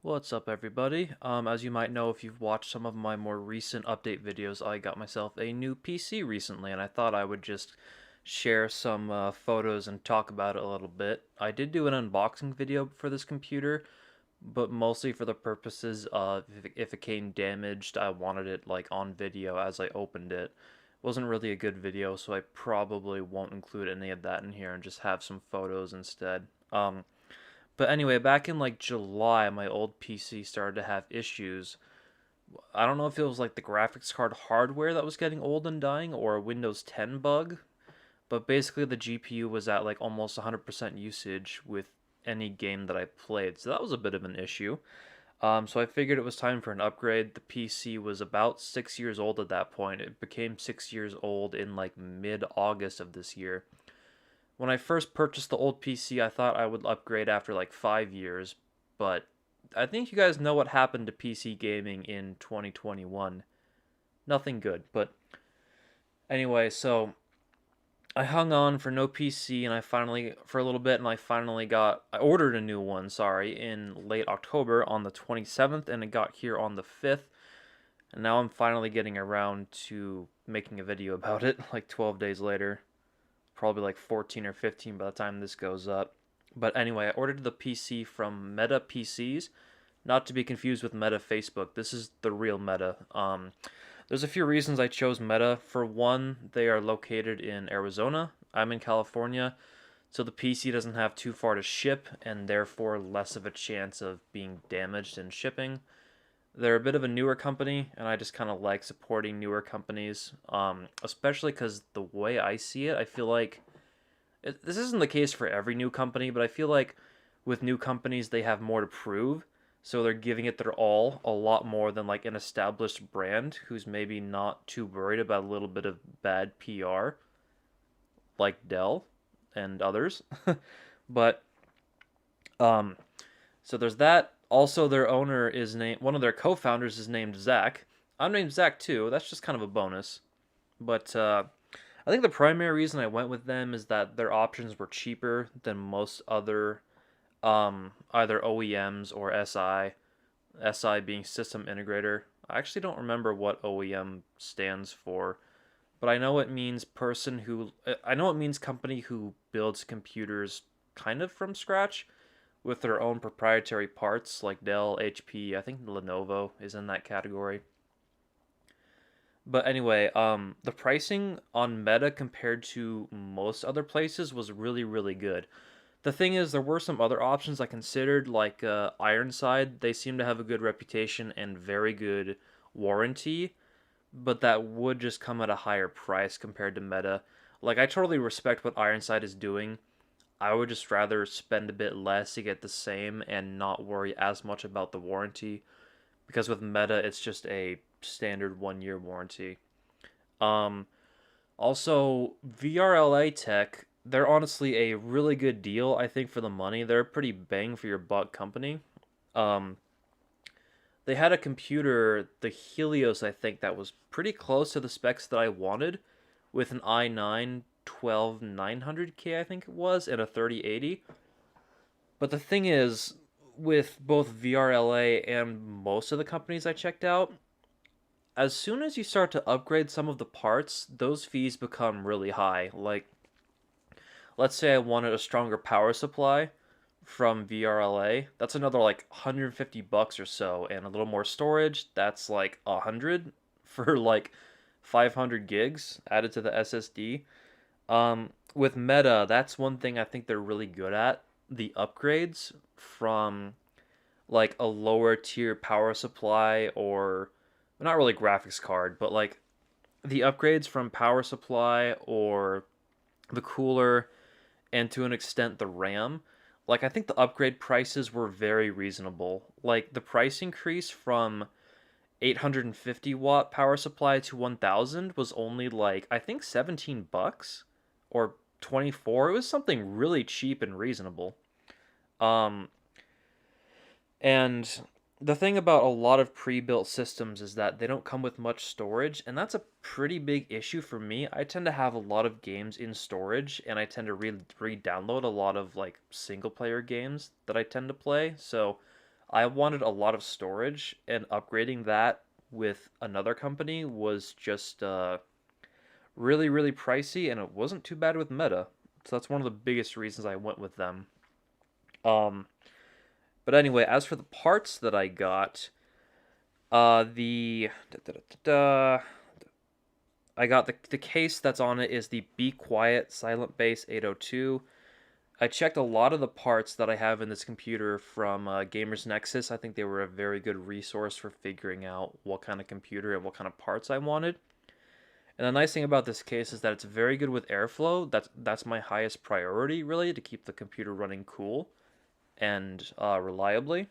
What's up, everybody? As you might know, if you've watched some of my more recent update videos, I got myself a new PC recently, and I thought I would just share some photos and talk about it a little bit. I did do an unboxing video for this computer, but mostly for the purposes of if it came damaged, I wanted it like on video as I opened it. It wasn't really a good video, so I probably won't include any of that in here and just have some photos instead. But anyway, back in like July, my old PC started to have issues. I don't know if it was like the graphics card hardware that was getting old and dying or a Windows 10 bug, but basically the GPU was at like almost 100% usage with any game that I played. So that was a bit of an issue. So I figured it was time for an upgrade. The PC was about 6 years old at that point. It became 6 years old in like mid-August of this year. When I first purchased the old PC, I thought I would upgrade after like 5 years, but I think you guys know what happened to PC gaming in 2021. Nothing good. But anyway, so I hung on for no PC and for a little bit, and I ordered a new one, sorry, in late October on the 27th, and it got here on the 5th. And now I'm finally getting around to making a video about it, like 12 days later. Probably like 14 or 15 by the time this goes up. But anyway, I ordered the PC from Meta PCs, not to be confused with Meta Facebook. This is the real Meta. There's a few reasons I chose Meta. For one, they are located in Arizona. I'm in California, so the PC doesn't have too far to ship, and therefore less of a chance of being damaged in shipping. They're a bit of a newer company, and I just kind of like supporting newer companies, especially because the way I see it, I feel like this isn't the case for every new company, but I feel like with new companies, they have more to prove. So they're giving it their all a lot more than like an established brand who's maybe not too worried about a little bit of bad PR, like Dell and others. But um, so there's that. Also, their owner is named one of their co-founders is named Zach. I'm named Zach too. That's just kind of a bonus. But I think the primary reason I went with them is that their options were cheaper than most other either OEMs or SI. SI being system integrator. I actually don't remember what OEM stands for, but I know it means I know it means company who builds computers kind of from scratch with their own proprietary parts like Dell, HP, I think Lenovo is in that category. But anyway, the pricing on Meta compared to most other places was really, really good. The thing is, there were some other options I considered, like Ironside. They seem to have a good reputation and very good warranty, but that would just come at a higher price compared to Meta. Like, I totally respect what Ironside is doing. I would just rather spend a bit less to get the same and not worry as much about the warranty, because with Meta, it's just a standard 1 year warranty. Um, Also, VRLA Tech, they're honestly a really good deal, I think, for the money. They're a pretty bang for your buck company. Um, they had a computer, the Helios, I think, that was pretty close to the specs that I wanted, with an i9 12900K, I think it was, and a 3080. But the thing is, with both VRLA and most of the companies I checked out, as soon as you start to upgrade some of the parts, those fees become really high. Like, let's say I wanted a stronger power supply from VRLA, that's another like 150 bucks or so, and a little more storage, that's like 100 for like 500 gigs added to the SSD. With Meta, that's one thing I think they're really good at, the upgrades from like a lower tier power supply or not really graphics card, but like the upgrades from power supply or the cooler and to an extent the RAM. Like I think the upgrade prices were very reasonable. Like the price increase from 850 watt power supply to 1000 was only like I think 17 bucks or 24. It was something really cheap and reasonable. Um And the thing about a lot of pre-built systems is that they don't come with much storage, and that's a pretty big issue for me. I tend to have a lot of games in storage, and I tend to re-download a lot of like single player games that I tend to play. So I wanted a lot of storage, and upgrading that with another company was just really, really pricey, and it wasn't too bad with Meta. So that's one of the biggest reasons I went with them. Um, but anyway, as for the parts that I got, the I got the case that's on it is the Be Quiet Silent Base 802. I checked a lot of the parts that I have in this computer from Gamers Nexus. I think they were a very good resource for figuring out what kind of computer and what kind of parts I wanted. And the nice thing about this case is that it's very good with airflow. That's my highest priority, really, to keep the computer running cool and reliably.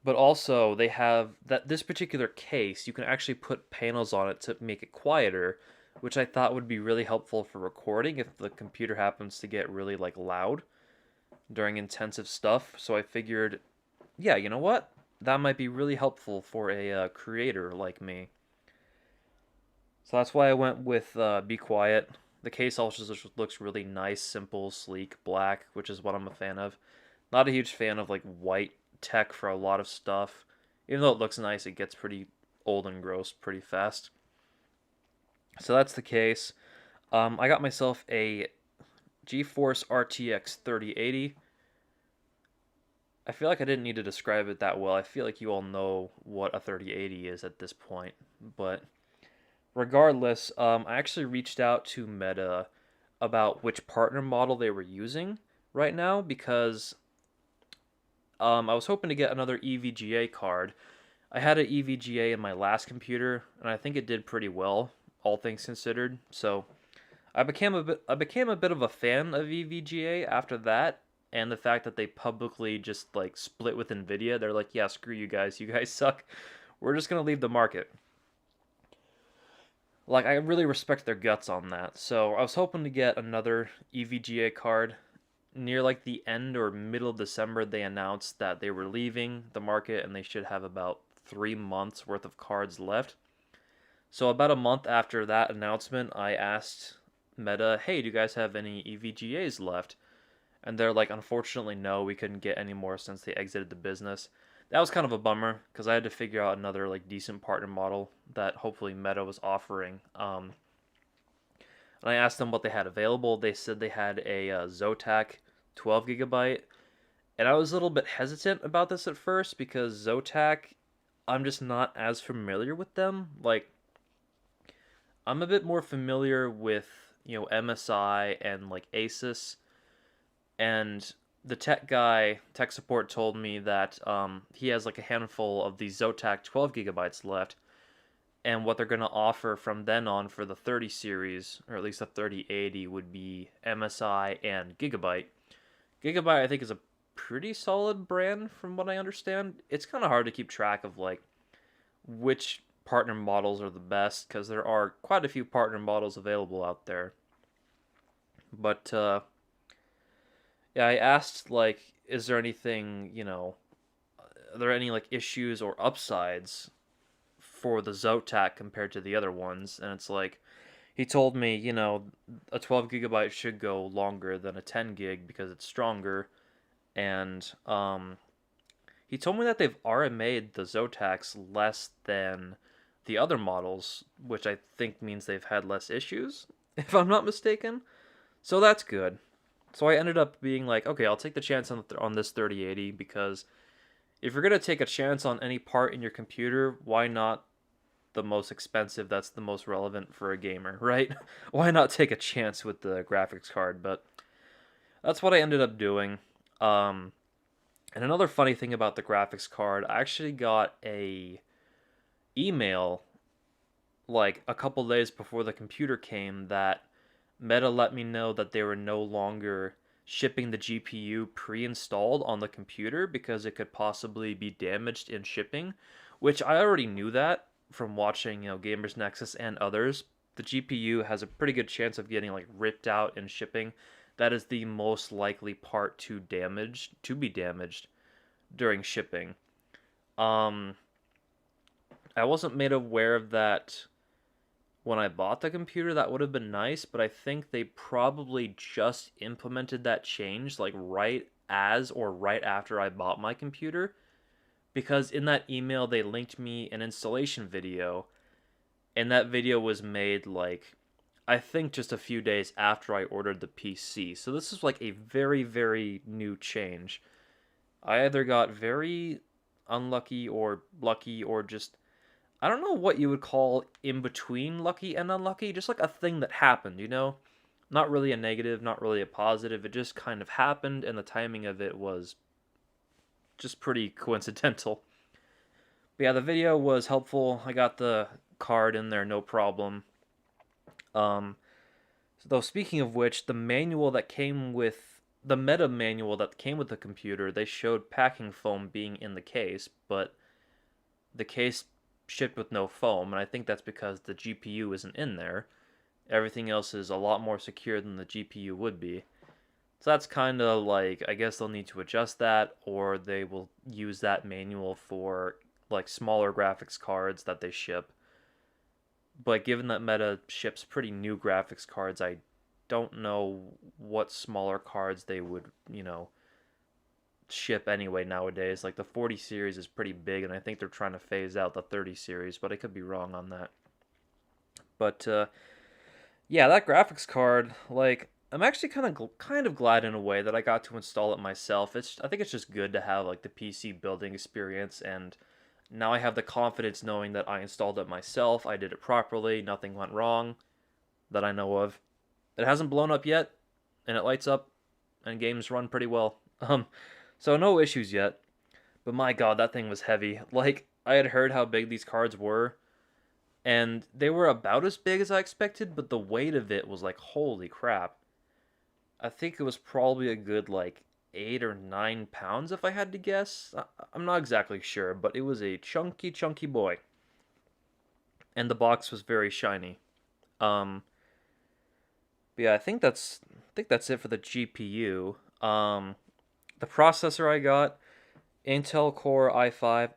But also, they have that this particular case, you can actually put panels on it to make it quieter, which I thought would be really helpful for recording if the computer happens to get really like loud during intensive stuff. So I figured, yeah, you know what? That might be really helpful for a creator like me. So that's why I went with Be Quiet. The case also just looks really nice, simple, sleek, black, which is what I'm a fan of. Not a huge fan of like white tech for a lot of stuff. Even though it looks nice, it gets pretty old and gross pretty fast. So that's the case. I got myself a GeForce RTX 3080. I feel like I didn't need to describe it that well. I feel like you all know what a 3080 is at this point. But regardless, I actually reached out to Meta about which partner model they were using right now because I was hoping to get another EVGA card. I had an EVGA in my last computer, and I think it did pretty well, all things considered. So I became a bit of a fan of EVGA after that, and the fact that they publicly just like split with Nvidia. They're like, yeah, screw you guys. You guys suck. We're just gonna leave the market. Like, I really respect their guts on that. So I was hoping to get another EVGA card. Near like the end or middle of December, they announced that they were leaving the market and they should have about 3 months worth of cards left. So about a month after that announcement, I asked Meta, hey, do you guys have any EVGAs left? And they're like, unfortunately, no, we couldn't get any more since they exited the business. That was kind of a bummer because I had to figure out another like decent partner model that hopefully Meta was offering. And I asked them what they had available. They said they had a Zotac 12 gigabyte, and I was a little bit hesitant about this at first because Zotac, I'm just not as familiar with them. Like, I'm a bit more familiar with MSI and like Asus, and the tech support told me that he has like a handful of these Zotac 12 gigabytes left, and what they're going to offer from then on for the 30 series, or at least the 3080, would be MSI and Gigabyte. Gigabyte, I think, is a pretty solid brand from what I understand. It's kind of hard to keep track of like which partner models are the best because there are quite a few partner models available out there. But yeah, I asked like, is there anything, are there any like issues or upsides for the Zotac compared to the other ones? And it's like, he told me, a 12 gigabyte should go longer than a 10 gig because it's stronger. And he told me that they've RMA'd the Zotacs less than the other models, which I think means they've had less issues, if I'm not mistaken. So that's good. So I ended up being like, okay, I'll take the chance on this 3080 because if you're gonna take a chance on any part in your computer, why not the most expensive that's the most relevant for a gamer, right? Why not take a chance with the graphics card? But that's what I ended up doing. And another funny thing about the graphics card, I actually got a email like a couple days before the computer came that Meta let me know that they were no longer shipping the GPU pre-installed on the computer because it could possibly be damaged in shipping, which I already knew that from watching, Gamers Nexus and others. The GPU has a pretty good chance of getting like ripped out in shipping. That is the most likely part to be damaged during shipping. Um I wasn't made aware of that when I bought the computer. That would have been nice, but I think they probably just implemented that change like right as or right after I bought my computer, because in that email they linked me an installation video, and that video was made like I think just a few days after I ordered the PC. So this is like a very, very new change. I either got very unlucky or lucky or just I don't know what you would call in between lucky and unlucky, just like a thing that happened, you know? Not really a negative, not really a positive. It just kind of happened and the timing of it was just pretty coincidental. But yeah, the video was helpful. I got the card in there no problem. Um So, though speaking of which, the meta manual that came with the computer, they showed packing foam being in the case, but the case shipped with no foam, and I think that's because the GPU isn't in there. Everything else is a lot more secure than the GPU would be. So that's kind of like, I guess they'll need to adjust that, or they will use that manual for like smaller graphics cards that they ship. But given that Meta ships pretty new graphics cards, I don't know what smaller cards they would, ship anyway nowadays. Like the 40 series is pretty big, and I think they're trying to phase out the 30 series, but I could be wrong on that. But yeah, that graphics card, like I'm actually kind of glad in a way that I got to install it myself. I think it's just good to have like the PC building experience, and now I have the confidence knowing that I installed it myself, I did it properly, nothing went wrong that I know of. It hasn't blown up yet, and it lights up, and games run pretty well. So no issues yet. But my god, that thing was heavy. Like, I had heard how big these cards were, and they were about as big as I expected, but the weight of it was like, holy crap. I think it was probably a good, like, 8 or 9 pounds if I had to guess. I'm not exactly sure, but it was a chunky, chunky boy. And the box was very shiny. Um, but yeah, I think that's it for the GPU. The processor I got, Intel Core i5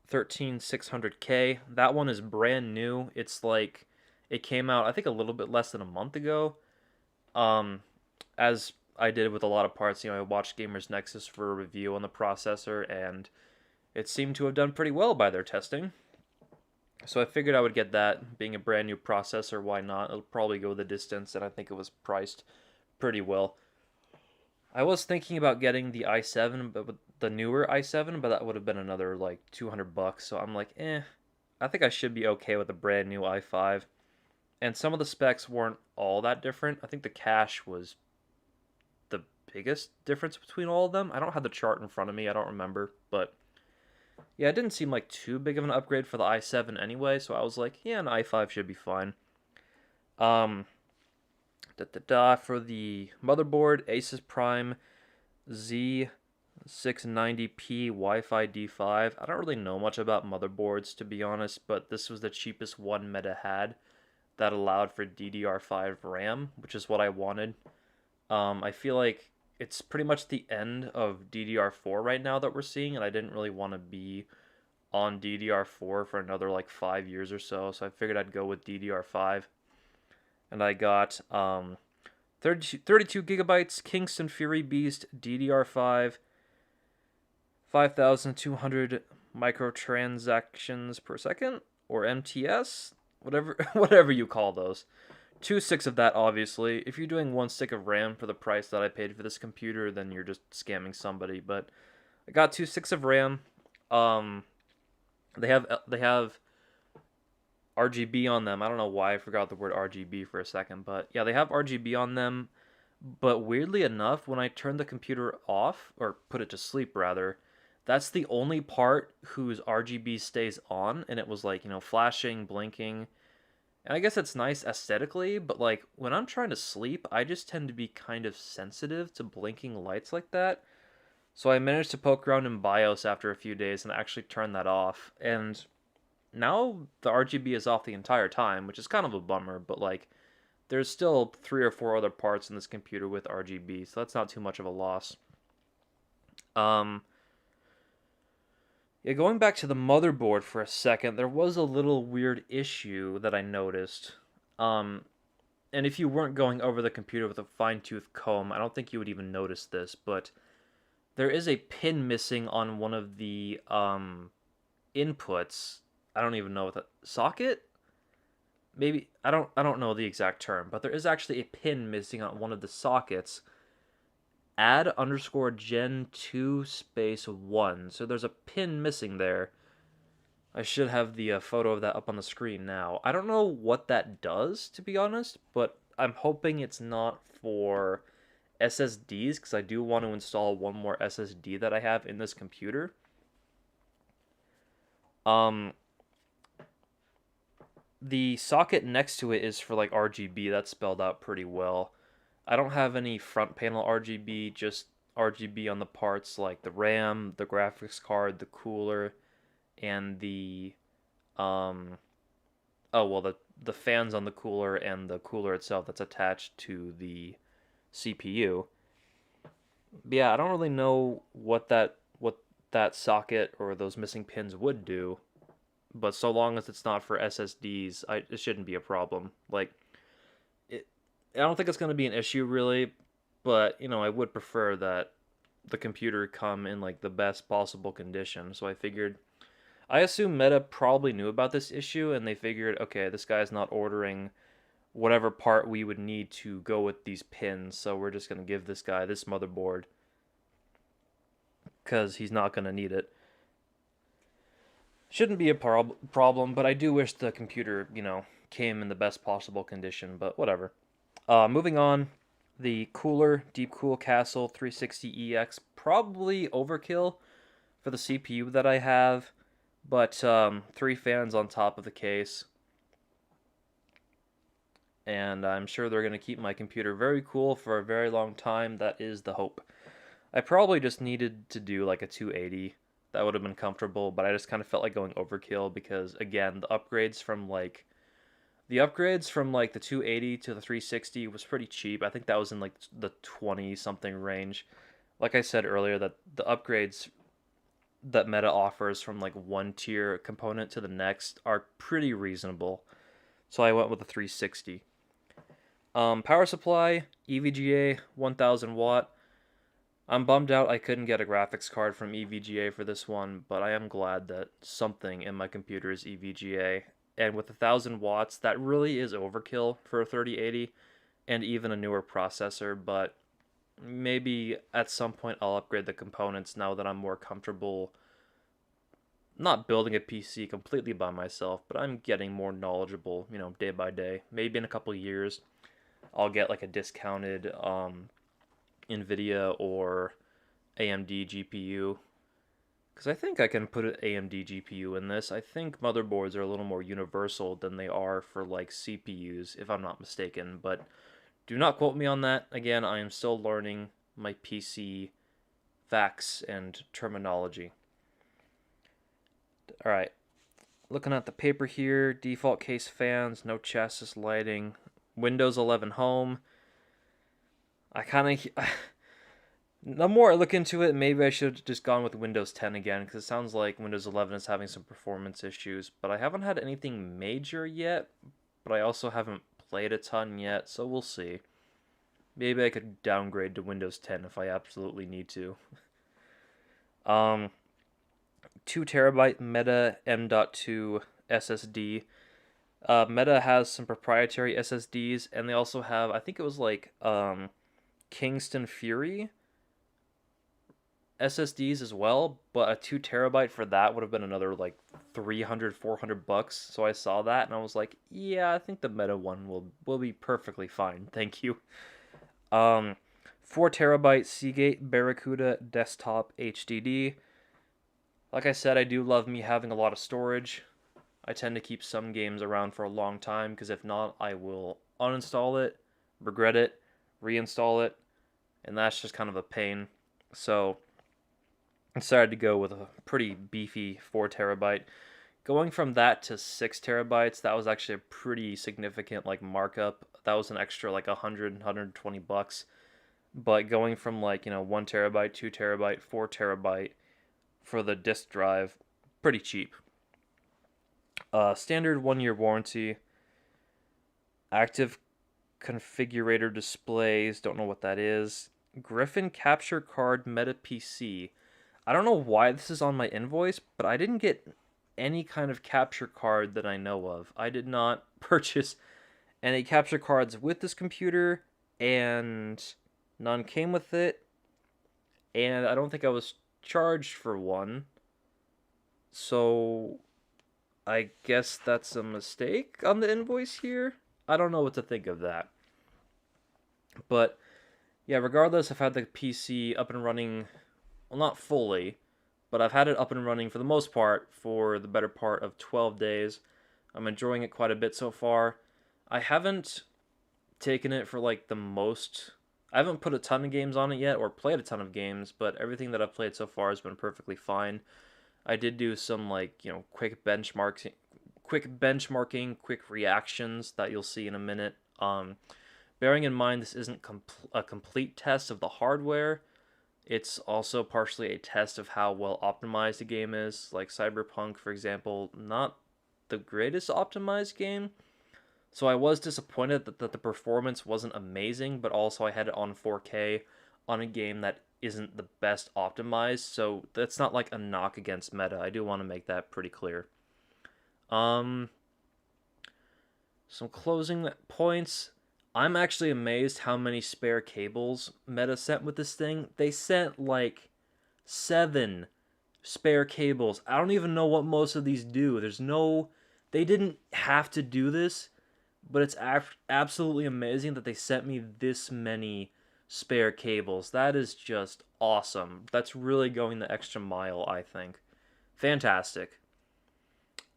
13600K. That one is brand new. It's like it came out I think a little bit less than a month ago. Um, as I did with a lot of parts, I watched Gamers Nexus for a review on the processor, and it seemed to have done pretty well by their testing. So I figured I would get that. Being a brand new processor, why not? It'll probably go the distance, and I think it was priced pretty well. I was thinking about getting the i7, but with the newer i7, but that would have been another like $200. So I'm like, I think I should be okay with a brand new i5. And some of the specs weren't all that different. I think the cache was the biggest difference between all of them. I don't have the chart in front of me. I don't remember, but yeah, it didn't seem like too big of an upgrade for the i7 anyway. So I was like, yeah, an i5 should be fine. Um, for the motherboard, Asus Prime Z690P Wi-Fi D5. I don't really know much about motherboards to be honest, but this was the cheapest one Meta had that allowed for DDR5 RAM, which is what I wanted. I feel like it's pretty much the end of DDR4 right now that we're seeing, and I didn't really want to be on DDR4 for another like 5 years or so, so I figured I'd go with DDR5. And I got 32 gigabytes Kingston Fury Beast DDR5, 5,200 microtransactions per second, or MTS, whatever you call those. 2 sticks of that, obviously. If you're doing 1 stick of RAM for the price that I paid for this computer, then you're just scamming somebody. But I got 2 sticks of RAM. Um, they have RGB on them. I don't know why I forgot the word RGB for a second, but yeah, they have RGB on them. But weirdly enough, when I turn the computer off, or put it to sleep rather, that's the only part whose RGB stays on, and it was like, flashing, blinking. And I guess it's nice aesthetically, but like when I'm trying to sleep, I just tend to be kind of sensitive to blinking lights like that. So I managed to poke around in BIOS after a few days and actually turn that off. And now the RGB is off the entire time, which is kind of a bummer, but like there's still 3 or 4 other parts in this computer with RGB, so that's not too much of a loss. Um, yeah, going back to the motherboard for a second, there was a little weird issue that I noticed. Um, and if you weren't going over the computer with a fine-tooth comb, I don't think you would even notice this, but there is a pin missing on one of the inputs. I don't even know what the socket. Maybe I don't know the exact term, but there is actually a pin missing on one of the sockets. Add underscore gen 2 space 1. So there's a pin missing there. I should have the photo of that up on the screen now. I don't know what that does, to be honest, but I'm hoping it's not for SSDs because I do want to install one more SSD that I have in this computer. Um, the socket next to it is for like RGB. That's spelled out pretty well. I don't have any front panel RGB, just RGB on the parts like the RAM, the graphics card, the cooler, and the um oh well the fans on the cooler and the cooler itself that's attached to the CPU. But yeah, I don't really know what that socket or those missing pins would do, but so long as it's not for SSDs, it shouldn't be a problem. Like it, I don't think it's going to be an issue really, but I would prefer that the computer come in like the best possible condition. So I assume Meta probably knew about this issue and they figured, okay, this guy's not ordering whatever part we would need to go with these pins, so we're just going to give this guy this motherboard because he's not going to need it. Shouldn't be a problem, but I do wish the computer, came in the best possible condition, but whatever. Moving on, the cooler, Deep Cool Castle 360EX, probably overkill for the CPU that I have, but three fans on top of the case, and I'm sure they're going to keep my computer very cool for a very long time. That is the hope. I probably just needed to do like a 280. That would have been comfortable, but I just kind of felt like going overkill because again, the upgrades from the 280 to the 360 was pretty cheap. I think that was in like the 20 something range. Like I said earlier, that the upgrades that Meta offers from like one tier component to the next are pretty reasonable. So I went with the 360. Power supply, EVGA, 1000 watt. I'm bummed out I couldn't get a graphics card from EVGA for this one, but I am glad that something in my computer is EVGA. And with 1000 watts, that really is overkill for a 3080 and even a newer processor, but maybe at some point I'll upgrade the components now that I'm more comfortable not building a PC completely by myself, but I'm getting more knowledgeable, day by day. Maybe in a couple years I'll get like a discounted Nvidia or AMD GPU because I think I can put an AMD GPU in this. I think motherboards are a little more universal than they are for like CPUs, if I'm not mistaken. But do not quote me on that. Again, I am still learning my PC facts and terminology. All right, looking at the paper here, default case fans, no chassis lighting, Windows 11 Home. I kind of The more I look into it, maybe I should have just gone with Windows 10 again, because it sounds like Windows 11 is having some performance issues. But I haven't had anything major yet, but I also haven't played a ton yet, so we'll see. Maybe I could downgrade to Windows 10 if I absolutely need to. Um, 2 terabyte Meta M.2 SSD. Meta has some proprietary SSDs, and they also have, I think it was like Kingston Fury SSDs as well, but a 2 terabyte for that would have been another like 300 $400. So I saw that and I was like, yeah, I think the Meta one will be perfectly fine. Thank you. Um 4 terabyte Seagate Barracuda desktop HDD. Like I said, I do love me having a lot of storage. I tend to keep some games around for a long time because if not, I will uninstall it, regret it, reinstall it, and that's just kind of a pain. So I decided to go with a pretty beefy 4 terabyte. Going from that to 6 terabytes, that was actually a pretty significant like markup. That was an extra like 120 bucks. But going from like, 1 terabyte, 2 terabyte, 4 terabyte for the disk drive, pretty cheap. Standard 1 year warranty. Active configurator displays, don't know what that is. Griffin capture card Meta PC. I don't know why this is on my invoice, but I didn't get any kind of capture card that I know of. I did not purchase any capture cards with this computer, and none came with it, and I don't think I was charged for one. So I guess that's a mistake on the invoice here. I don't know what to think of that. But yeah, regardless, I've had the PC up and running, well, not fully, but I've had it up and running for the most part for the better part of 12 days. I'm enjoying it quite a bit so far. I haven't taken it for like the most. I haven't put a ton of games on it yet or played a ton of games, but everything that I've played so far has been perfectly fine. I did do some like, quick benchmarking, quick reactions that you'll see in a minute. Bearing in mind this isn't a complete test of the hardware, it's also partially a test of how well optimized the game is. Like Cyberpunk, for example, not the greatest optimized game. So I was disappointed that the performance wasn't amazing, but also I had it on 4K on a game that isn't the best optimized. So that's not like a knock against Meta. I do want to make that pretty clear. Um, some closing points. I'm actually amazed how many spare cables Meta sent with this thing. They sent like 7 spare cables. I don't even know what most of these do. They didn't have to do this, but it's absolutely amazing that they sent me this many spare cables. That is just awesome. That's really going the extra mile, I think. Fantastic.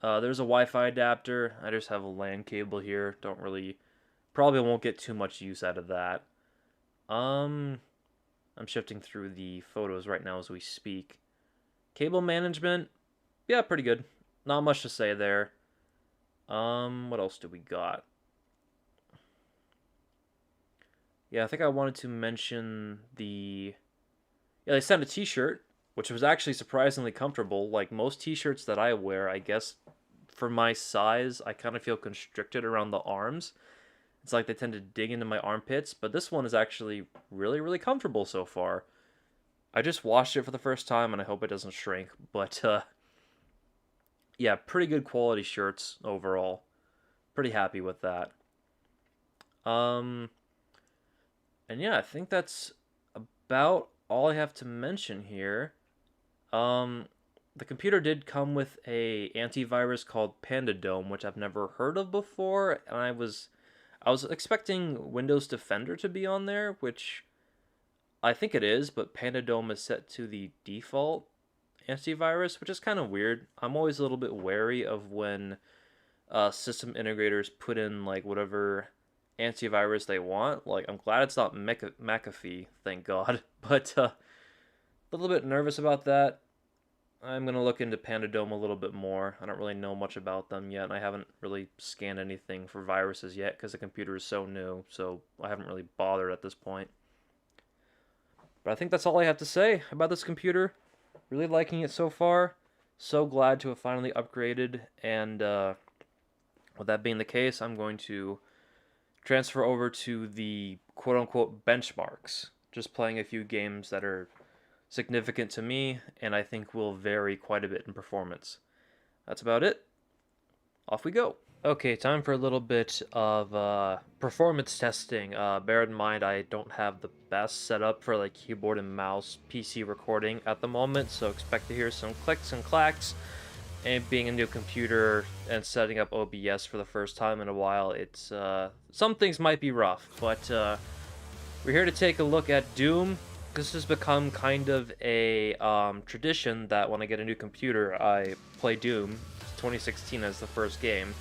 There's a Wi-Fi adapter. I just have a LAN cable here. Probably won't get too much use out of that. I'm shifting through the photos right now as we speak. Cable management, yeah, pretty good. Not much to say there. What else do we got? Yeah, I think I wanted to mention they sent a t-shirt, which was actually surprisingly comfortable. Like most t-shirts that I wear, I guess for my size, I kind of feel constricted around the arms. It's like they tend to dig into my armpits, but this one is actually really, really comfortable so far. I just washed it for the first time, and I hope it doesn't shrink. But yeah, pretty good quality shirts overall. Pretty happy with that. Um, and yeah, I think that's about all I have to mention here. Um, the computer did come with a antivirus called PandaDome, which I've never heard of before, and I was expecting Windows Defender to be on there, which I think it is, but PandaDome is set to the default antivirus, which is kind of weird. I'm always a little bit wary of when system integrators put in like whatever antivirus they want. Like, I'm glad it's not McAfee, thank God. But a little bit nervous about that. I'm going to look into PandaDome a little bit more. I don't really know much about them yet, and I haven't really scanned anything for viruses yet because the computer is so new, so I haven't really bothered at this point. But I think that's all I have to say about this computer. Really liking it so far. So glad to have finally upgraded, and with that being the case, I'm going to transfer over to the quote-unquote benchmarks. Just playing a few games that are significant to me, and I think will vary quite a bit in performance. That's about it. Off we go. Okay, time for a little bit of performance testing. Bear in mind I don't have the best setup for like keyboard and mouse PC recording at the moment, so expect to hear some clicks and clacks. And being a new computer and setting up OBS for the first time in a while, it's some things might be rough, but we're here to take a look at Doom. This has become kind of a tradition that when I get a new computer, I play Doom. 2016 as the first game,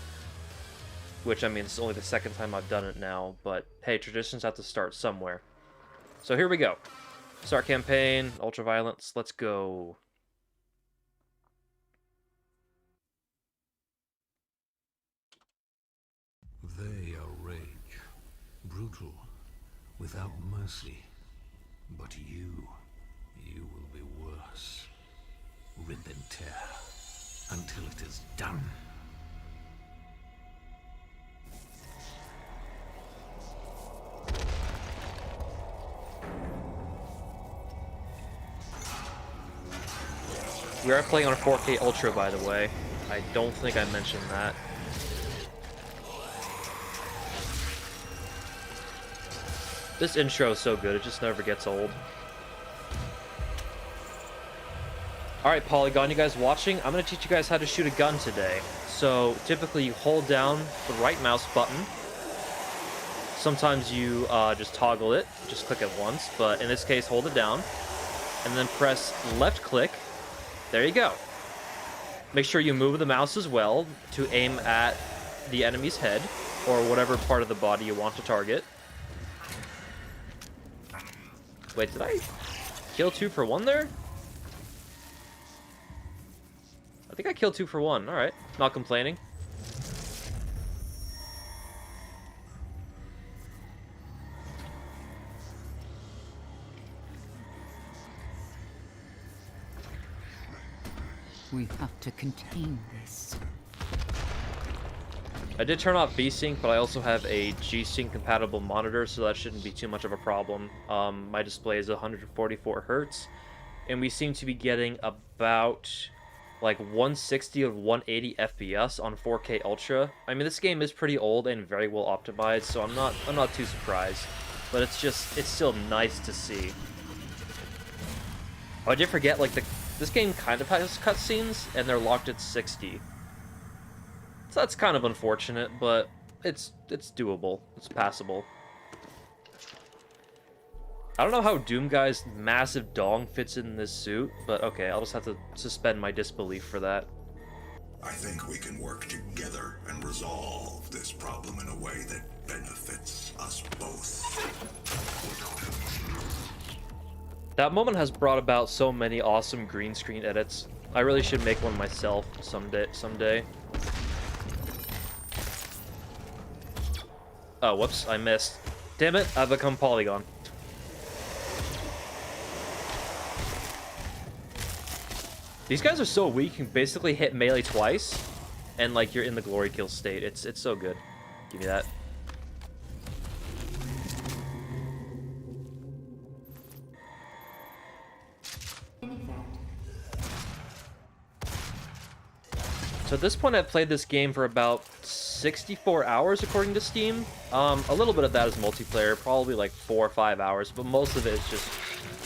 which, I mean, it's only the second time I've done it now, but hey, traditions have to start somewhere. So here we go. Start campaign, ultraviolence, let's go. They are rage, brutal, without mercy. But you will be worse. Rip and tear, until it is done. We are playing on 4K Ultra, by the way. I don't think I mentioned that. This intro is so good, it just never gets old. Alright, Polygon, you guys watching? I'm going to teach you guys how to shoot a gun today. So, typically you hold down the right mouse button. Sometimes you just toggle it, just click it once, but in this case, hold it down. And then press left click. There you go. Make sure you move the mouse as well to aim at the enemy's head, or whatever part of the body you want to target. Wait, did I kill 2 for 1 there? I think I killed 2 for 1. Alright, not complaining. We have to contain this. I did turn off V-Sync, but I also have a G-Sync compatible monitor, so that shouldn't be too much of a problem. My display is 144 Hertz, and we seem to be getting about like 160 of 180 FPS on 4K Ultra. I mean, this game is pretty old and very well optimized, so I'm not too surprised. But it's still nice to see. Oh, I did forget, like, this game kind of has cutscenes, and they're locked at 60. So that's kind of unfortunate, but it's doable. It's passable. I don't know how Doom Guy's massive dong fits in this suit, but okay, I'll just have to suspend my disbelief for that. I think we can work together and resolve this problem in a way that benefits us both. That moment has brought about so many awesome green screen edits. I really should make one myself someday. Oh, whoops, I missed. Damn it, I've become Polygon. These guys are so weak, you can basically hit melee twice, and like you're in the glory kill state. It's so good. Give me that. So at this point, I've played this game for about 64 hours according to Steam. A little bit of that is multiplayer, probably like 4 or 5 hours, but most of it is just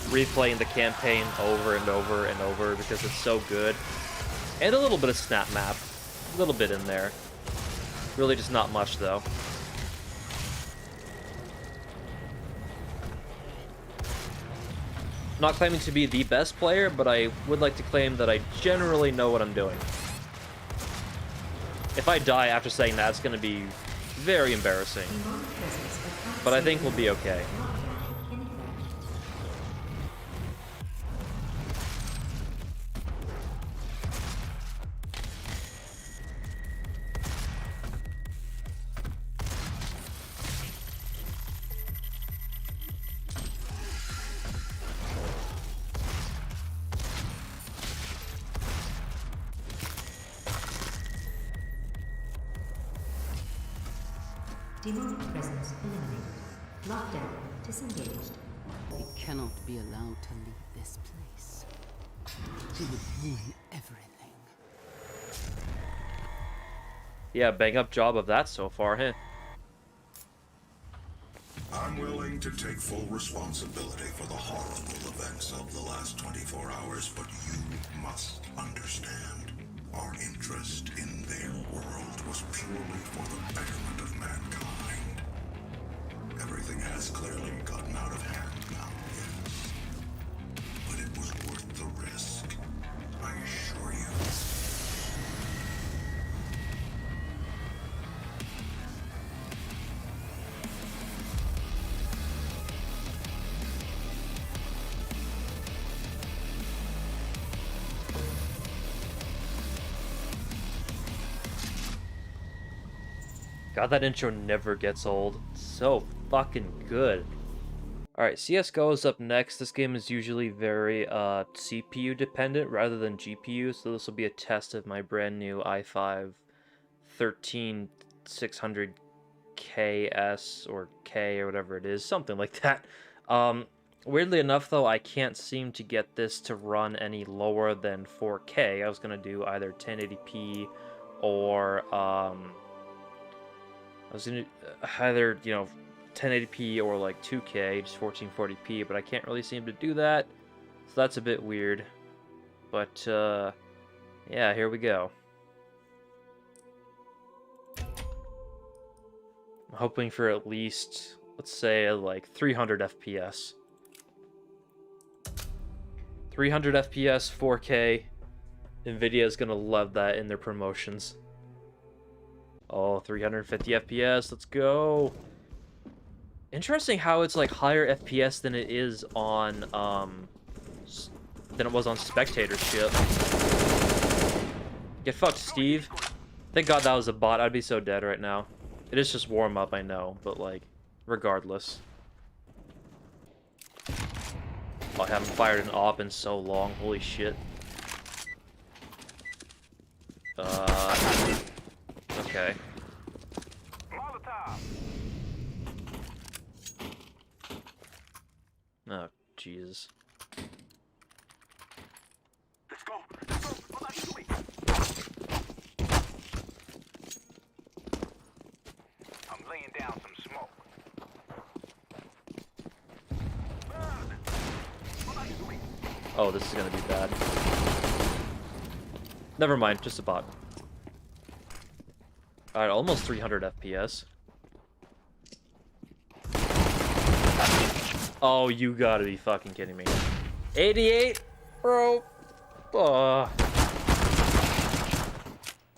replaying the campaign over and over and over because it's so good. And a little bit of Snap Map. A little bit in there. Really just not much, though. Not claiming to be the best player, but I would like to claim that I generally know what I'm doing. If I die after saying that, it's going to be very embarrassing. But I think we'll be okay. Demonic presence eliminated. Lockdown disengaged. We cannot be allowed to leave this place. It would ruin everything. Yeah, bang up job of that so far, huh? I'm willing to take full responsibility for the horrible events of the last 24 hours, but you must understand. Our interest in their world was purely for the betterment of mankind. Everything has clearly gotten out of hand now, yes. But it was worth the risk, I assure you. God, that intro never gets old. It's so fucking good. Alright, CSGO is up next. This game is usually very CPU dependent rather than GPU, so this will be a test of my brand new i5 13600KS or K or whatever it is, something like that. Weirdly enough, though, I can't seem to get this to run any lower than 4K. I was gonna do either 1080p or I was gonna either 1080p or like 2K, just 1440p, but I can't really seem to do that, so that's a bit weird. But yeah, here we go. I'm hoping for at least, let's say, like 300 FPS. 300 FPS, 4K. Nvidia is gonna love that in their promotions. Oh, 350 FPS, let's go. Interesting how it's like higher FPS than it is on than it was on spectatorship. Get fucked, Steve. Thank God that was a bot. I'd be so dead right now. It is just warm up, I know, but like, regardless. Oh, I haven't fired an op in so long. Holy shit. Okay. Oh, Jesus. Let's go. Let's go. What are you doing? I'm laying down some smoke. What are you doing? Oh, this is gonna be bad. Never mind, just a bot. Alright, almost 300 FPS. Oh, you gotta be fucking kidding me. 88? Bro.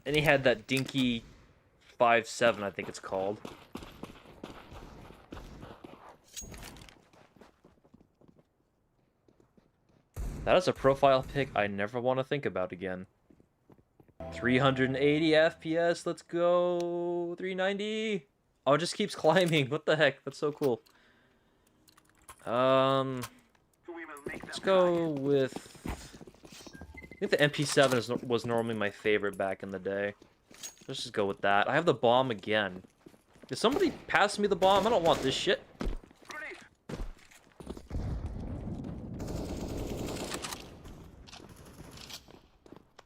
And he had that dinky 5.7, I think it's called. That is a profile pic I never want to think about again. 380 FPS, let's go. 390. Oh, it just keeps climbing. What the heck? That's so cool. Let's go with... I think the MP7 was normally my favorite back in the day. Let's just go with that. I have the bomb again. Did somebody pass me the bomb? I don't want this shit.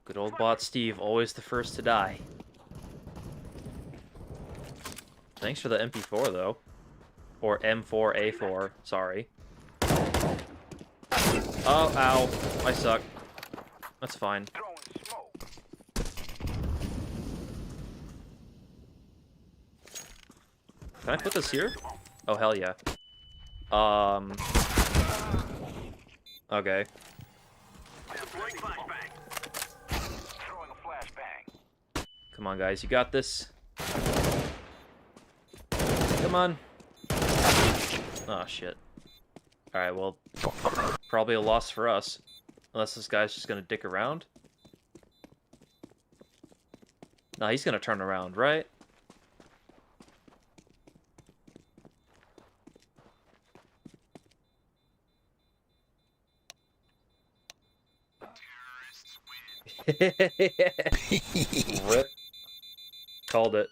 Good old bot Steve, always the first to die. Thanks for the MP4, though. Or M4A4, sorry. Oh, ow. I suck. That's fine. Can I put this here? Oh, hell yeah. Okay. Come on, guys. You got this. Come on. Oh, shit. Alright, well, probably a loss for us. Unless this guy's just gonna dick around. No, he's gonna turn around, right? Rip. Called it.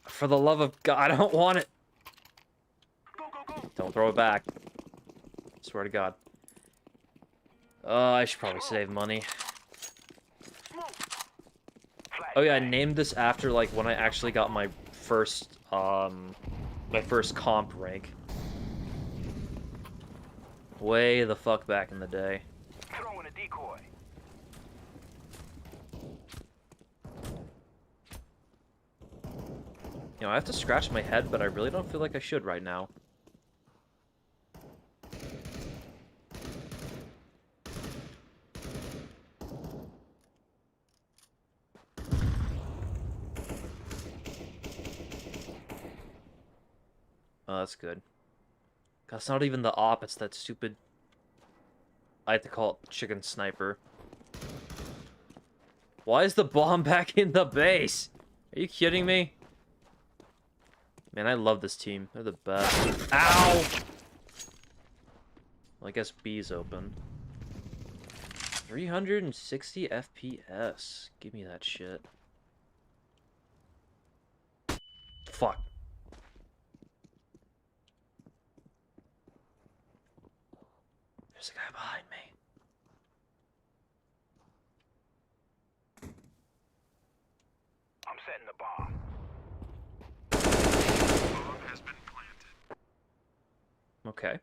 For the love of God, I don't want it. Don't throw it back. Swear to God. I should probably save money. Oh yeah, I named this after like when I actually got my first comp rank. Way the fuck back in the day. Throwing a decoy. You know, I have to scratch my head, but I really don't feel like I should right now. Oh, that's good. That's not even the op, it's that stupid... I have to call it chicken sniper. Why is the bomb back in the base? Are you kidding me? Man, I love this team. They're the best. Ow! Well, I guess B's open. 360 FPS. Give me that shit. Fuck. There's a guy behind me. I'm setting the bomb. Okay.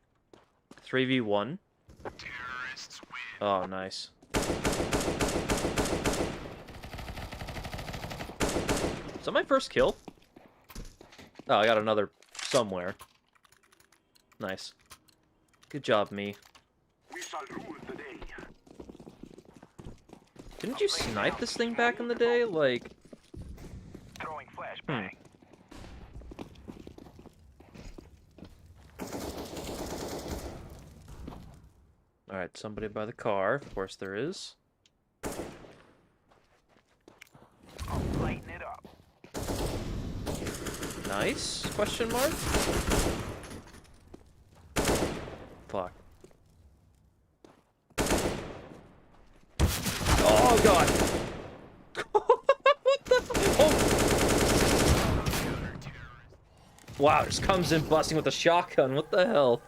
3v1. Terrorists win. Oh, nice. Is that my first kill? Oh, I got another somewhere. Nice. Good job, me. We shall rule the day. Didn't you snipe this thing back in the day? Like, Throwing flashbang. alright, somebody by the car. Of course there is. I'm lighting it up. Nice? Question mark? Fuck. Oh, God! What the? Oh! Wow, just comes in busting with a shotgun. What the hell?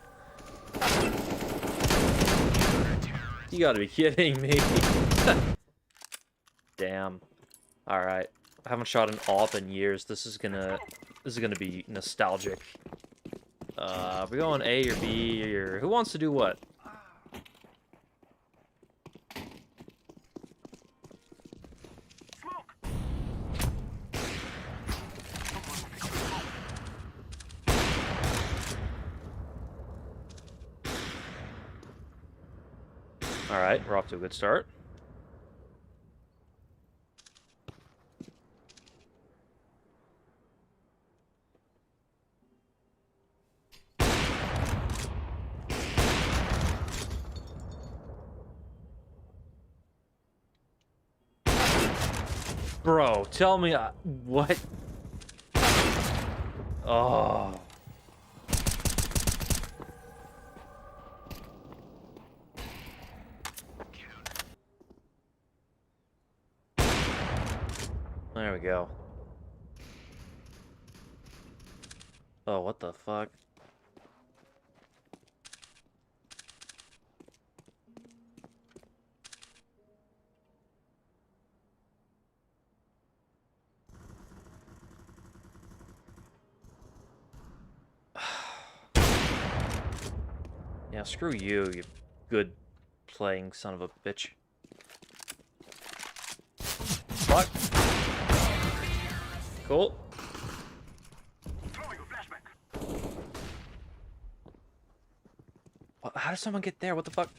You gotta be kidding me. Damn. Alright. I haven't shot an AWP in years. This is gonna be nostalgic. We going A or B or who wants to do what? Smoke. Alright, we're off to a good start. Bro, tell me what? Oh. There we go. Oh, what the fuck? Yeah, screw you, you good playing son of a bitch. Fuck. Cool. Throwing a flashback. How does someone get there? What the fuck?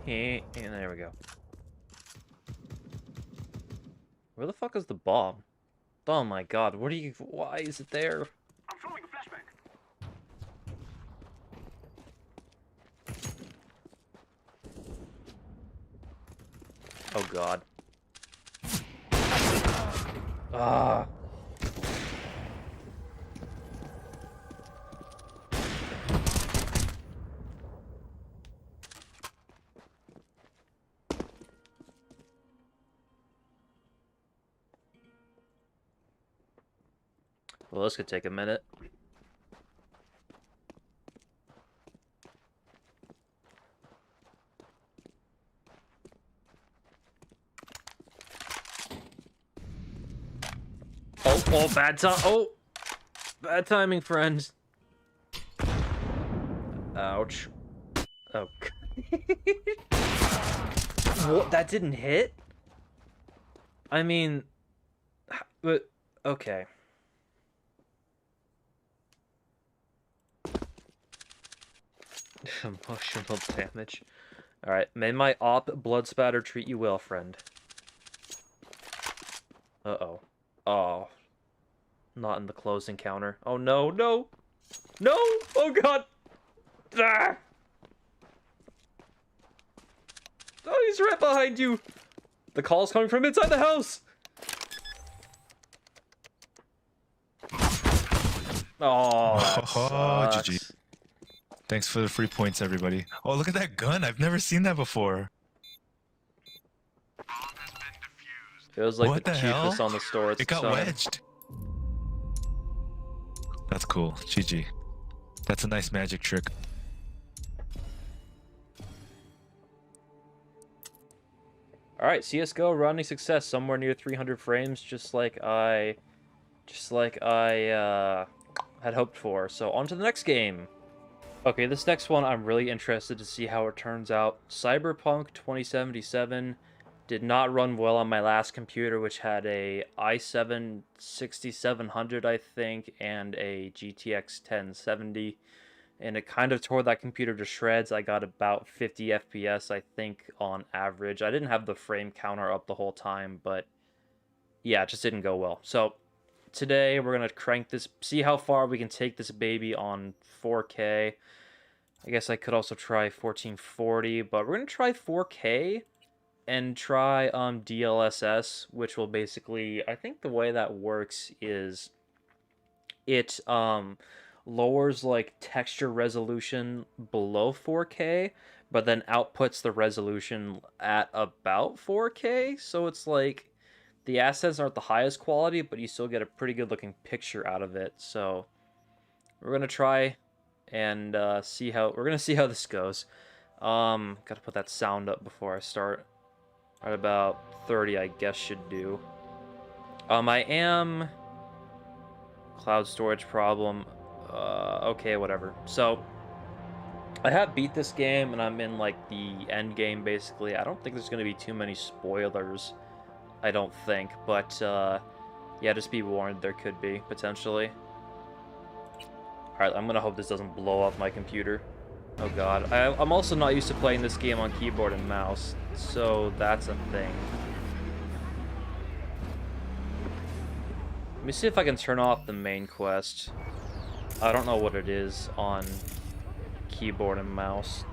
And there we go. Where the fuck is the bomb? Oh my god, what are you... Why is it there? I'm throwing a flashback. Oh god. Ah. Well, this could take a minute. Oh, bad time. Oh, bad timing, friends. Ouch. Oh. What? That didn't hit? I mean, but okay. Emotional damage. Alright, may my op blood spatter treat you well, friend. Uh-oh. Oh. Not in the close encounter. Oh no, no! No! Oh god! Ah! Oh, he's right behind you! The call's coming from inside the house! Oh, that sucks. GG. Thanks for the free points, everybody. Oh, look at that gun. I've never seen that before. It was like What the the cheapest hell? on the store. It got wedged. That's cool. GG. That's a nice magic trick. Alright, CSGO running success, somewhere near 300 frames, just like I had hoped for. So on to the next game. Okay, this next one I'm really interested to see how it turns out. Cyberpunk 2077 did not run well on my last computer, which had a i7 6700, I think, and a GTX 1070. And it kind of tore that computer to shreds. I got about 50 FPS, I think, on average. I didn't have the frame counter up the whole time, but yeah, it just didn't go well. So today we're gonna crank this, see how far we can take this baby on 4K. I guess I could also try 1440, but we're gonna try 4K and try DLSS, which will basically, I think the way that works is it lowers like texture resolution below 4K, but then outputs the resolution at about 4K. So it's like the assets aren't the highest quality, but you still get a pretty good looking picture out of it. So we're gonna try and see how this goes. Gotta put that sound up before I start. At about 30, I guess should do. I am cloud storage problem. Okay, whatever. So I have beat this game and I'm in like the end game basically. I don't think there's gonna be too many spoilers. I don't think, but yeah, just be warned, there could be potentially. Alright, I'm gonna hope this doesn't blow up my computer. Oh god. I'm also not used to playing this game on keyboard and mouse, so that's a thing. Let me see if I can turn off the main quest. I don't know what it is on keyboard and mouse.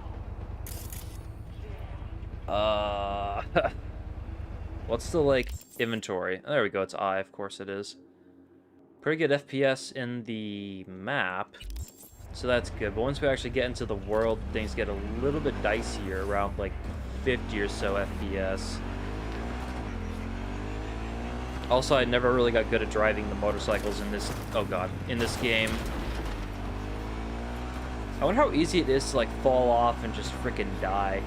What's the, like, inventory? There we go, it's I, of course it is. Pretty good FPS in the map, so that's good. But once we actually get into the world, things get a little bit dicier, around, like, 50 or so FPS. Also, I never really got good at driving the motorcycles in this, oh god, in this game. I wonder how easy it is to, like, fall off and just frickin' die.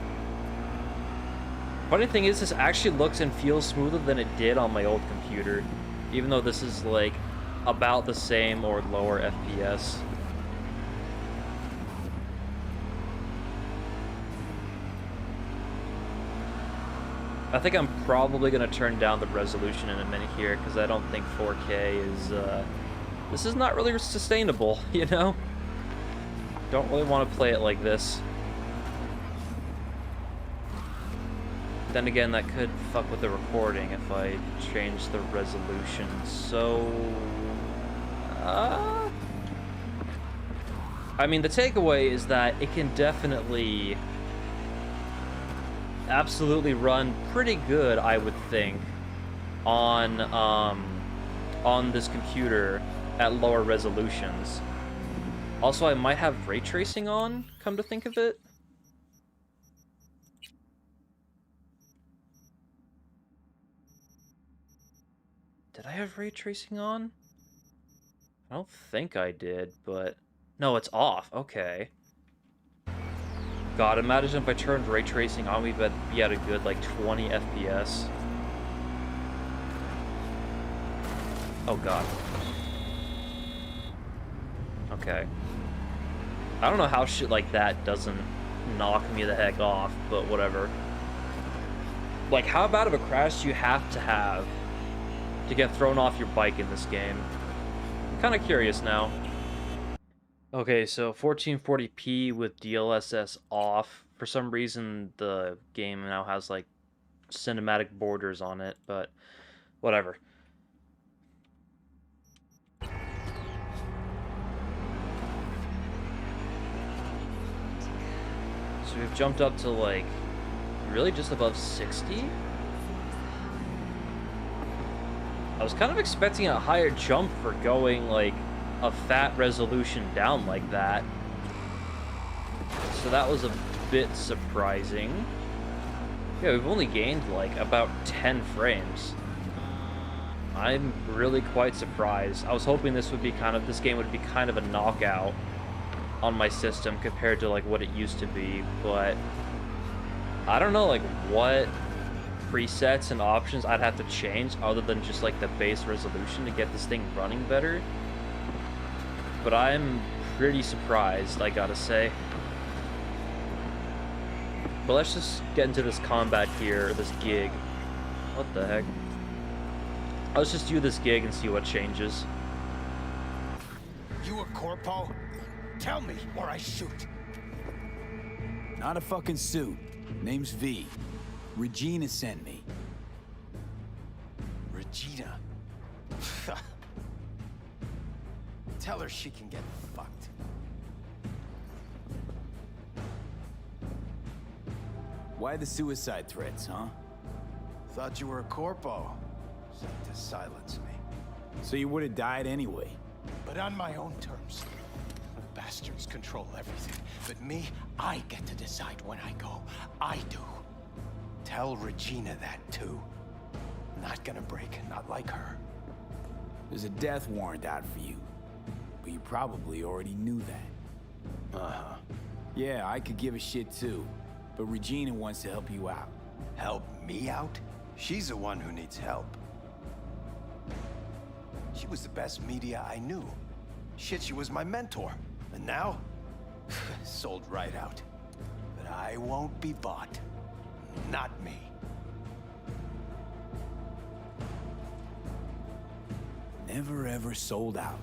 Funny thing is, this actually looks and feels smoother than it did on my old computer, even though this is, like, about the same or lower FPS. I think I'm probably going to turn down the resolution in a minute here, because I don't think 4K is, this is not really sustainable, you know? Don't really want to play it like this. Then again, that could fuck with the recording if I change the resolution, so... I mean, the takeaway is that it can definitely... absolutely run pretty good, I would think, on this computer at lower resolutions. Also, I might have ray tracing on, come to think of it. Did I have ray tracing on? I don't think I did, but... No, it's off. Okay. God, imagine if I turned ray tracing on, we'd be at a good, like, 20 FPS. Oh, God. Okay. I don't know how shit like that doesn't knock me the heck off, but whatever. Like, how bad of a crash do you have to get thrown off your bike in this game? I'm kind of curious now. Okay, so 1440p with DLSS off. For some reason, the game now has, like, cinematic borders on it, but whatever. So we've jumped up to, like, really just above 60? I was kind of expecting a higher jump for going, like, a fat resolution down like that. So that was a bit surprising. Yeah, we've only gained, like, about 10 frames. I'm really quite surprised. I was hoping this game would be kind of a knockout on my system compared to, like, what it used to be, but I don't know, like, what presets and options I'd have to change other than just like the base resolution to get this thing running better. But I'm pretty surprised, I gotta say. But let's just get into this combat here, this gig. What the heck? Let's just do this gig and see what changes. You a corpo? Tell me, or I shoot. Not a fucking suit. Name's V. Regina sent me. Regina. Tell her she can get fucked. Why the suicide threats, huh? Thought you were a corpo. Sent to silence me. So you would have died anyway. But on my own terms. The bastards control everything. But me, I get to decide when I go. I do. Tell Regina that too. Not gonna break, not like her. There's a death warrant out for you. But you probably already knew that. Uh-huh. Yeah, I could give a shit too. But Regina wants to help you out. Help me out? She's the one who needs help. She was the best media I knew. Shit, she was my mentor. And now? Sold right out. But I won't be bought. Not me. Never ever sold out.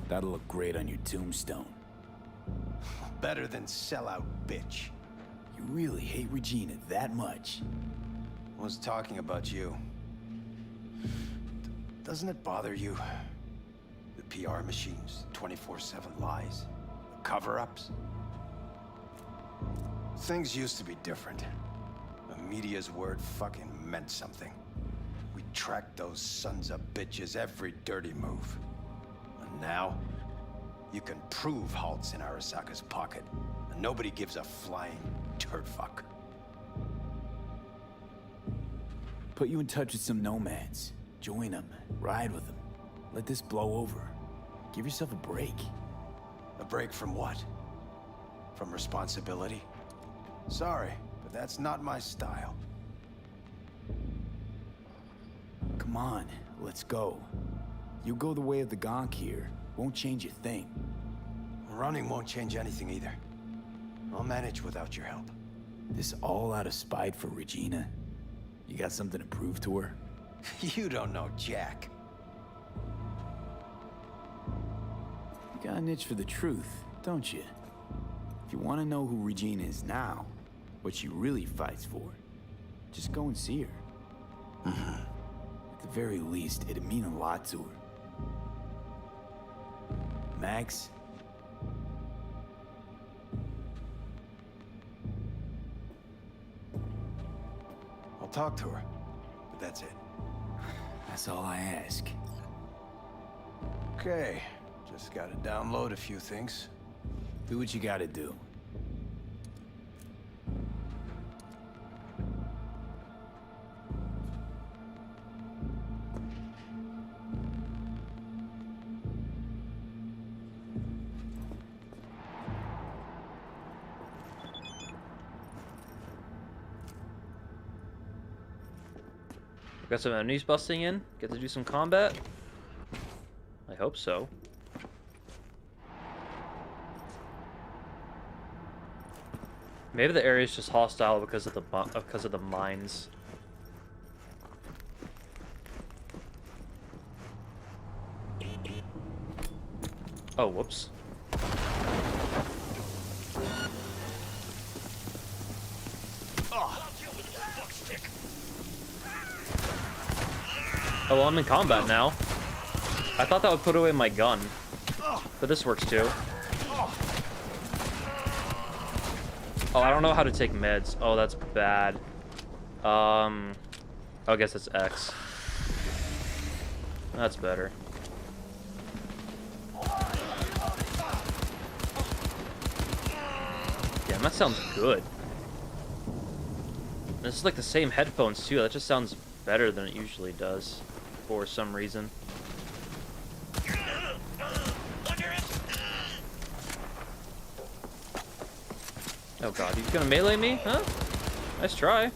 That'll look great on your tombstone. Better than sellout bitch. You really hate Regina that much? Was talking about you. Doesn't it bother you? The PR machines, 24/7 lies, the cover-ups. Things used to be different. The media's word fucking meant something. We tracked those sons of bitches every dirty move. And now, you can prove Halt's in Arasaka's pocket, and nobody gives a flying turd fuck. Put you in touch with some nomads. Join them. Ride with them. Let this blow over. Give yourself a break. A break from what? From responsibility? Sorry, but that's not my style. Come on, let's go. You go the way of the gonk here. Won't change a thing. Running won't change anything either. I'll manage without your help. This all out of spite for Regina? You got something to prove to her? You don't know Jack. You got an itch for the truth, don't you? If you want to know who Regina is now, what she really fights for, just go and see her. At the very least, it'd mean a lot to her. Max? I'll talk to her, but that's it. That's all I ask. Okay, just gotta download a few things. Do what you gotta do. Got some enemies busting in? Get to do some combat? I hope so. Maybe the area is just hostile because of the mines. Oh, whoops. Oh, well, I'm in combat now. I thought that would put away my gun. But this works too. Oh, I don't know how to take meds. Oh, that's bad. Oh, I guess it's X. That's better. Damn, that sounds good. This is like the same headphones too. That just sounds better than it usually does. For some reason. Oh god, he's gonna melee me? Huh? Nice try.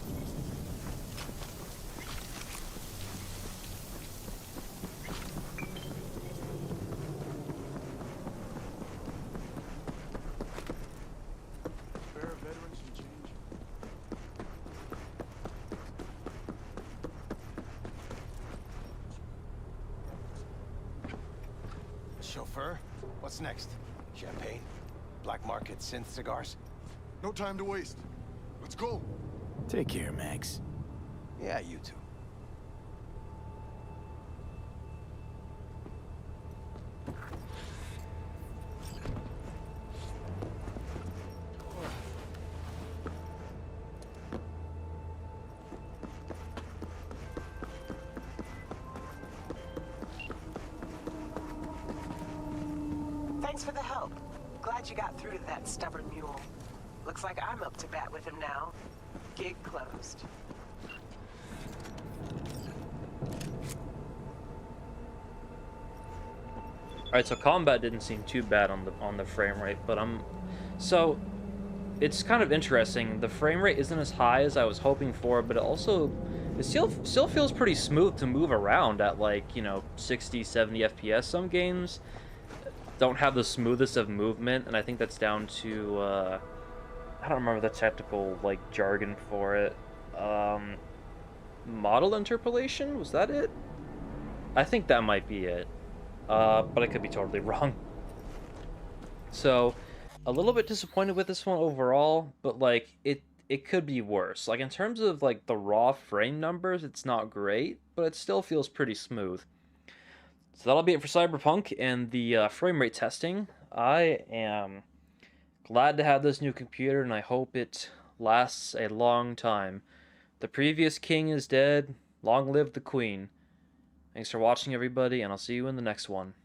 chauffeur. What's next? Champagne? Black market synth cigars? No time to waste. Let's go. Take care, Max. Yeah, you too. Thanks for the help. Glad you got through to that stubborn mule. Looks like I'm up to bat with him now. Gig closed. Alright, so combat didn't seem too bad on the frame rate, but so it's kind of interesting. The frame rate isn't as high as I was hoping for, but it still feels pretty smooth to move around at, like, 60, 70 FPS. Some games don't have the smoothest of movement, and I think that's down to I don't remember the technical, like, jargon for it. Model interpolation? Was that it? I think that might be it. But I could be totally wrong. So, a little bit disappointed with this one overall, but, like, it could be worse. Like, in terms of, like, the raw frame numbers, it's not great, but it still feels pretty smooth. So that'll be it for Cyberpunk and the frame rate testing. I am glad to have this new computer, and I hope it lasts a long time. The previous king is dead. Long live the queen. Thanks for watching, everybody, and I'll see you in the next one.